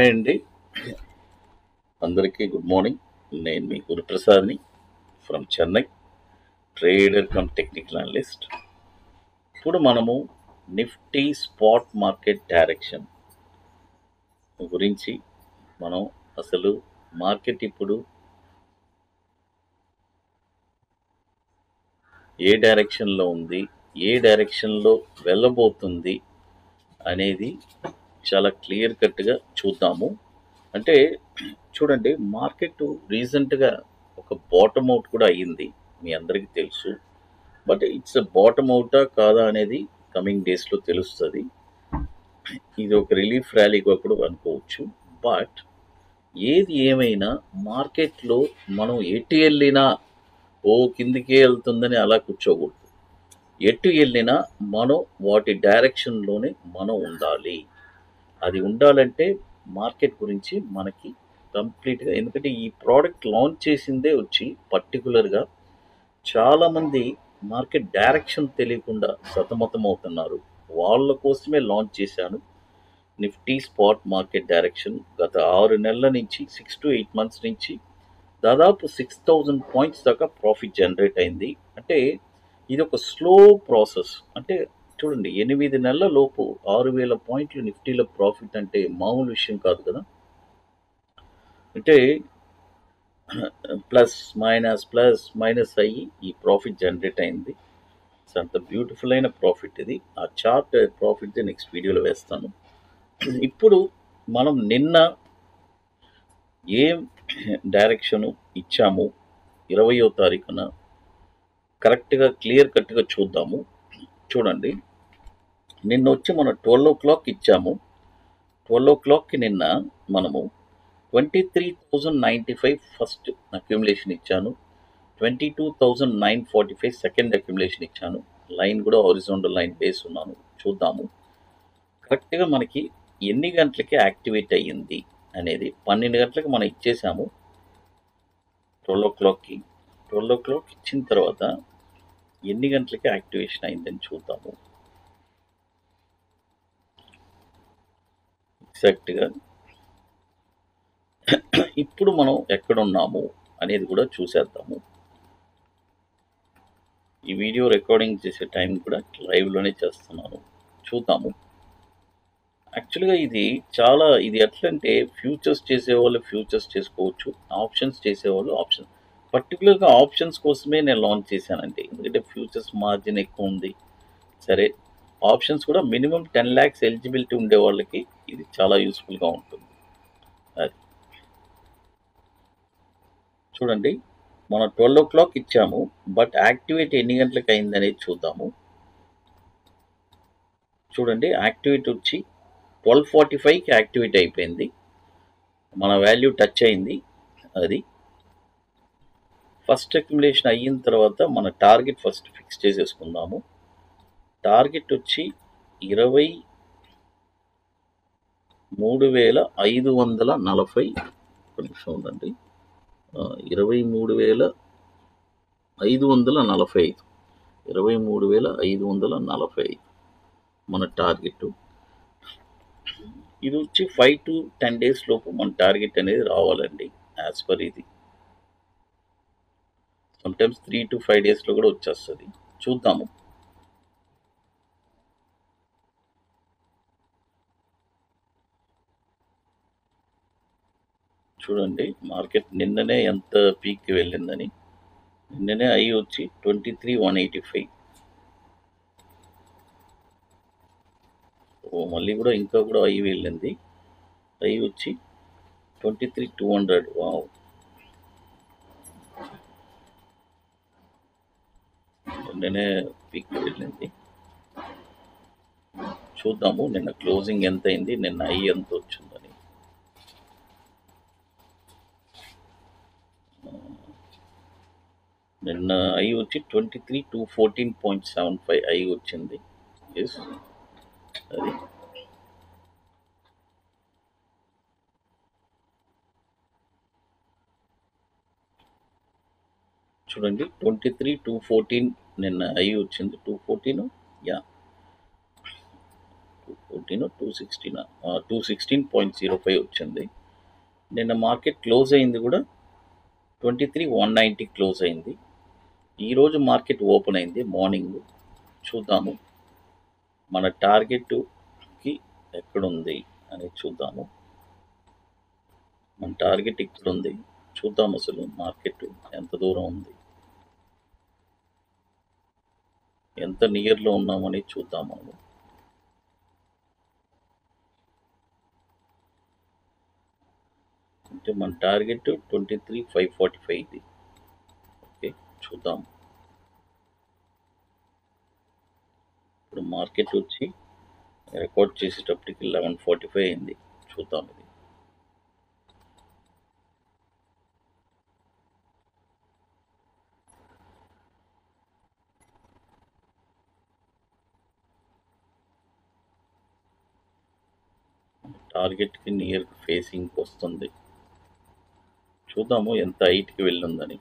Hi అండి, అందరికీ good morning. నేను మీ గురుప్రసాద్ని from Chennai, trader cum technical analyst. ఇప్పుడు మనము నిఫ్టీ స్పాట్ మార్కెట్ డైరెక్షన్ గురించి మనం అసలు మార్కెట్ ఇప్పుడు ఏ డైరెక్షన్లో ఉంది, ఏ డైరెక్షన్లో వెళ్ళబోతుంది అనేది చాలా క్లియర్ కట్గా చూద్దాము. అంటే చూడండి, మార్కెట్ రీసెంట్గా ఒక బాటమ్ అవుట్ కూడా అయ్యింది, మీ అందరికీ తెలుసు. బట్ ఇట్స్ బాటమ్ అవుటా కాదా అనేది కమింగ్ డేస్లో తెలుస్తుంది. ఇది ఒక రిలీఫ్ ర్యాలీగా కూడా అనుకోవచ్చు. బట్ ఏది ఏమైనా మార్కెట్లో మనం ఎటు వెళ్ళినా కిందికే వెళ్తుందని అలా కూర్చోకూడదు. ఎటు వెళ్ళినా మనం వాటి డైరెక్షన్లోనే మనం ఉండాలి. అది ఉండాలంటే మార్కెట్ గురించి మనకి కంప్లీట్గా, ఎందుకంటే ఈ ప్రోడక్ట్ లాంచ్ చేసిందే వచ్చి పర్టికులర్గా చాలామంది మార్కెట్ డైరెక్షన్ తెలియకుండా సతమతం అవుతున్నారు. వాళ్ళ కోసమే లాంచ్ చేశాను నిఫ్టీ స్పాట్ మార్కెట్ డైరెక్షన్. గత 6 నెలల నుంచి 6 to 8 మంత్స్ నుంచి దాదాపు 6,000 పాయింట్స్ దాకా ప్రాఫిట్ జనరేట్ అయింది. అంటే ఇది ఒక స్లో ప్రాసెస్. అంటే చూడండి, 8 నెలల లోపు 6,000 పాయింట్లు నిఫ్టీలో ప్రాఫిట్ అంటే మామూలు విషయం కాదు కదా. అంటే ప్లస్ మైనస్ అయ్యి ఈ ప్రాఫిట్ జనరేట్ అయింది. అంత బ్యూటిఫుల్ అయిన ప్రాఫిట్ ఇది. ఆ చార్ట్ ప్రాఫిట్ నెక్స్ట్ వీడియోలో వేస్తాను. ఇప్పుడు మనం నిన్న ఏం డైరెక్షను ఇచ్చాము 20వ తారీఖున కరెక్ట్గా క్లియర్ కట్గా చూద్దాము. చూడండి, నిన్న వచ్చి మనం 12 o'clock ఇచ్చాము. 12 o'clockకి నిన్న మనము 23,095 ఫస్ట్ అక్యుములేషన్ ఇచ్చాను, 22,945 సెకండ్ అక్యుములేషన్ ఇచ్చాను. లైన్ కూడా హారిజాంటల్ లైన్ బేస్ ఉన్నాను. చూద్దాము కరెక్ట్గా మనకి ఎన్ని గంటలకి యాక్టివేట్ అయ్యింది అనేది. 12 గంటలకు మనం ఇచ్చేసాము 12 o'clockకి. 12 o'clock ఇచ్చిన తర్వాత ఎన్ని గంటలకి యాక్టివేషన్ అయిందని చూద్దాము ఎగ్జాక్ట్గా. ఇప్పుడు మనం ఎక్కడున్నాము అనేది కూడా చూసేద్దాము. ఈ వీడియో రికార్డింగ్ చేసే టైం కూడా లైవ్లోనే చేస్తున్నాను, చూద్దాము. యాక్చువల్గా ఇది ఎట్లంటే ఫ్యూచర్స్ చేసేవాళ్ళు ఫ్యూచర్స్ చేసుకోవచ్చు, ఆప్షన్స్ చేసేవాళ్ళు ఆప్షన్. పర్టికులర్గా ఆప్షన్స్ కోసమే నేను లాంచ్ చేశానండి, ఎందుకంటే ఫ్యూచర్స్ మార్జిన్ ఎక్కువ ఉంది. సరే, ఆప్షన్స్ కూడా మినిమం 10 lakhs ఎలిజిబిలిటీ ఉండే వాళ్ళకి ఇది చాలా యూస్ఫుల్గా ఉంటుంది. అది చూడండి, మనం 12 o'clock ఇచ్చాము, బట్ యాక్టివేట్ ఎన్ని గంటలకు అయింది అనేది చూద్దాము. చూడండి, యాక్టివేట్ వచ్చి 12:45కి యాక్టివేట్ అయిపోయింది. మన వాల్యూ టచ్ అయింది. అది ఫస్ట్ అక్యుములేషన్ అయిన తర్వాత మన టార్గెట్ ఫస్ట్ ఫిక్స్ చేసేసుకుందాము. టార్గెట్ వచ్చి 23,540. నిమిషం ఉందండి, 23,545 23,545 మన టార్గెట్. ఇది వచ్చి 5 to 10 days లోపు మన టార్గెట్ అనేది రావాలండి యాజ్ పర్ ఇది. సమ్టైమ్స్ 3 to 5 daysలో కూడా వచ్చేస్తుంది. చూద్దాము. చూడండి, మార్కెట్ నిన్ననే ఎంత పీక్కి వెళ్ళిందని. నిన్ననే ఐ వచ్చి 23,185. మళ్ళీ కూడా ఇంకా కూడా ఐ వెళ్ళింది. ఐ వచ్చి 23,200. వావ్, నిన్ననే పీక్కి వెళ్ళింది. చూద్దాము నిన్న క్లోజింగ్ ఎంత అయింది, నిన్న ఐ ఎంత వచ్చిందని. నిన్న ఐ వచ్చి 23,214.75 ఐ వచ్చింది. ఎస్, అది చూడండి, 23,214 నిన్న ఐ వచ్చింది. 214, యా 216 216.05 వచ్చింది. నిన్న మార్కెట్ క్లోజ్ అయింది కూడా 23,190 క్లోజ్ అయింది. ఈరోజు మార్కెట్ ఓపెన్ అయింది మార్నింగ్. చూద్దాము మన టార్గెట్కి ఎక్కడుంది అనేది చూద్దాము. మన టార్గెట్ ఇక్కడ ఉంది. చూద్దాం అసలు మార్కెట్ ఎంత దూరం ఉంది, ఎంత నియర్లో ఉన్నామని చూద్దాం మనము. అంటే మన టార్గెట్ 23,545 ఇది. ఓకే, చూద్దాం. ఇప్పుడు మార్కెట్ వచ్చి రికార్డ్ చేసేటప్పటికి 11:45 అయింది. చూద్దాం ఇది. టార్గెట్కి నియర్ ఫేసింగ్ వస్తుంది. చూద్దాము ఎంత హైట్కి వెళ్ళుందని.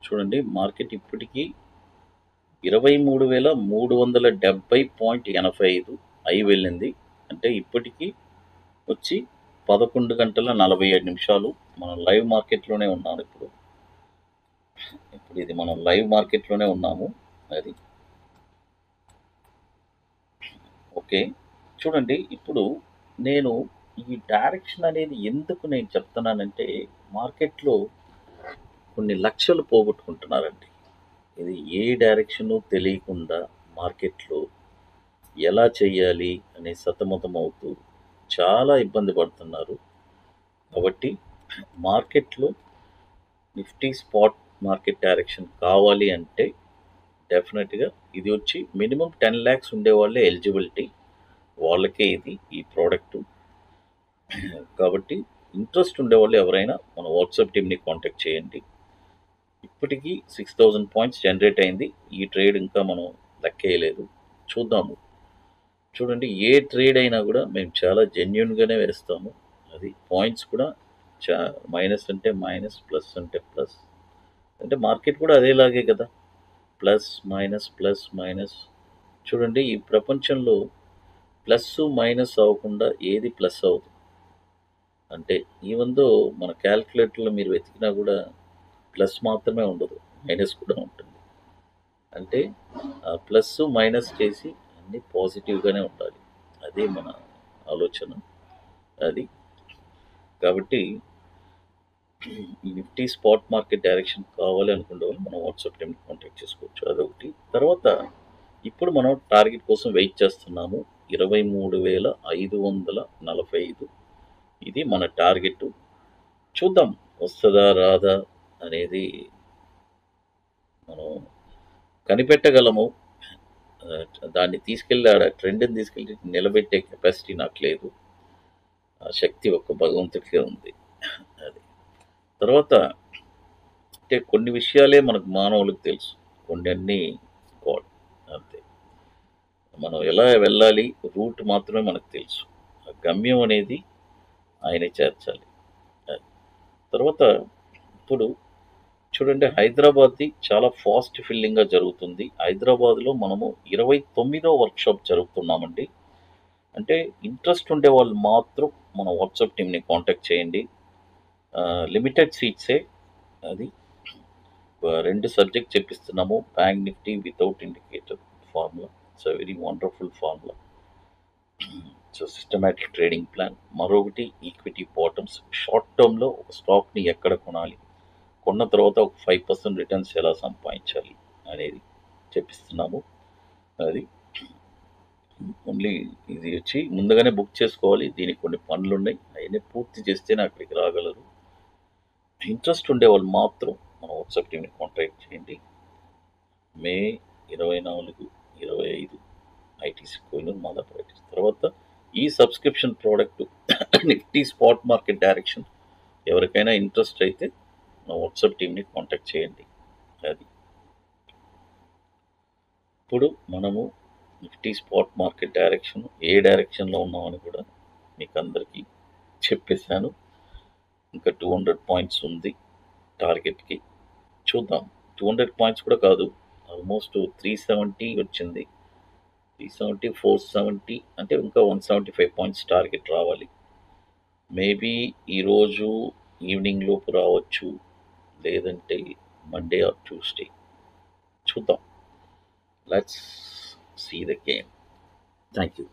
చూడండి మార్కెట్ ఇప్పటికీ 23,370.85 అయి వెళ్ళింది. అంటే ఇప్పటికీ వచ్చి 11 గంటల 47 నిమిషాలు. మనం లైవ్ మార్కెట్లోనే ఉన్నాము ఇప్పుడు ఇది మనం లైవ్ మార్కెట్లోనే ఉన్నాము. అది ఓకే. చూడండి ఇప్పుడు నేను ఈ డైరెక్షన్ అనేది ఎందుకు నేను చెప్తున్నానంటే, మార్కెట్లో కొన్ని లక్షలు పోగొట్టుకుంటున్నారండి. ఇది ఏ డైరెక్షను తెలియకుండా మార్కెట్లో ఎలా చేయాలి అనే సతమతం అవుతూ చాలా ఇబ్బంది పడుతున్నారు. కాబట్టి మార్కెట్లో నిఫ్టీ స్పాట్ మార్కెట్ డైరెక్షన్ కావాలి అంటే డెఫినెట్గా ఇది వచ్చి మినిమం 10 lakhs ఉండేవాళ్ళే ఎలిజిబిలిటీ, వాళ్ళకే ఇది ఈ ప్రోడక్టు. కాబట్టి ఇంట్రెస్ట్ ఉండేవాళ్ళు ఎవరైనా మన వాట్సాప్ టీమ్ని కాంటాక్ట్ చేయండి. ఇప్పటికీ 6,000 పాయింట్స్ జనరేట్ అయింది. ఈ ట్రేడ్ ఇంకా మనం లెక్కేయలేదు, చూద్దాము. చూడండి ఏ ట్రేడ్ అయినా కూడా మేము చాలా జెన్యున్గానే వేస్తాము. అది పాయింట్స్ కూడా మైనస్ అంటే మైనస్, ప్లస్ అంటే ప్లస్. అంటే మార్కెట్ కూడా అదేలాగే కదా, ప్లస్ మైనస్ ప్లస్ మైనస్. చూడండి ఈ ప్రపంచంలో ప్లస్ మైనస్ అవ్వకుండా ఏది ప్లస్ అవుతుంది అంటే, ఈవెందో మన క్యాల్కులేటర్లో మీరు వెతికినా కూడా ప్లస్ మాత్రమే ఉండదు, మైనస్ కూడా ఉంటుంది. అంటే ప్లస్ మైనస్ చేసి అన్నీ పాజిటివ్గానే ఉండాలి, అదే మన ఆలోచన. అది కాబట్టి ఈ నిఫ్టీ స్పాట్ మార్కెట్ డైరెక్షన్ కావాలి అనుకునే వాళ్ళు మన వాట్సాప్ టీమ్ని కాంటాక్ట్ చేసుకోవచ్చు. అదొకటి. తర్వాత ఇప్పుడు మనం టార్గెట్ కోసం వెయిట్ చేస్తున్నాము. 23,545 ఇది మన టార్గెట్. చూద్దాం వస్తుందా రాదా అనేది మనం కనిపెట్టగలము. దాన్ని తీసుకెళ్ళి ఆడ ట్రెండ్ని తీసుకెళ్ళి నిలబెట్టే కెపాసిటీ నాకు లేదు. ఆ శక్తి ఒక్క భగవంతుడికే ఉంది. అది తర్వాత అంటే కొన్ని విషయాలే మనకు మానవులకు తెలుసు, కొన్ని అన్నీ గాడ్ అంతే. మనం ఎలా వెళ్ళాలి రూట్ మాత్రమే మనకు తెలుసు, ఆ గమ్యం అనేది ఆయనే చేర్చాలి. అది. తర్వాత ఇప్పుడు చూడండి హైదరాబాద్ది చాలా ఫాస్ట్ ఫిల్లింగ్గా జరుగుతుంది. హైదరాబాద్లో మనము 29వ వర్క్షాప్ జరుపుతున్నామండి. అంటే ఇంట్రెస్ట్ ఉండే వాళ్ళు మాత్రం మన వాట్సాప్ టీమ్ని కాంటాక్ట్ చేయండి. లిమిటెడ్ సీట్సే. అది 2 సబ్జెక్ట్ చెప్పిస్తున్నాము. Bank Nifty without indicator formula, it's a very wonderful formula. So systematic trading plan. మరొకటి ఈక్విటీ బాటమ్స్, షార్ట్ టర్మ్లో ఒక స్టాక్ని ఎక్కడ కొనాలి, కొన్న తర్వాత ఒక 5% రిటర్న్స్ ఎలా సంపాదించాలి అనేది చెప్పిస్తున్నాము. అది ఓన్లీ ఇది వచ్చి ముందుగానే బుక్ చేసుకోవాలి. దీనికి కొన్ని పనులు ఉన్నాయి, అవన్నీ పూర్తి చేస్తేనే అక్కడికి రాగలరు. ఇంట్రెస్ట్ ఉండే వాళ్ళు మాత్రం మన వాట్సాప్ టీమ్ని కాంటాక్ట్ చేయండి. మే 24, 25 ఐటీసీ కోయిన్ మాదా ప్రైటీస్. తర్వాత ఈ subscription product Nifty spot market direction ఎవరికైనా ఇంట్రెస్ట్ అయితే నా వాట్సాప్ టీమ్ని కాంటాక్ట్ చేయండి. అది ఇప్పుడు మనము నిఫ్టీ స్పాట్ మార్కెట్ డైరెక్షన్ ఏ డైరెక్షన్లో ఉన్నామని కూడా మీకు అందరికీ చెప్పేశాను. ఇంకా 200 పాయింట్స్ ఉంది టార్గెట్కి. చూద్దాం, 200 పాయింట్స్ కూడా కాదు, ఆల్మోస్ట్ 370 వచ్చింది. 370, 470 అంటే ఇంకా 175 పాయింట్స్ టార్గెట్ రావాలి. మేబీ ఈరోజు ఈవినింగ్ లోపు రావచ్చు, లేదంటే మండే ఆర్ ట్యూస్డే. చూద్దాం. Let's see the game. Thank you.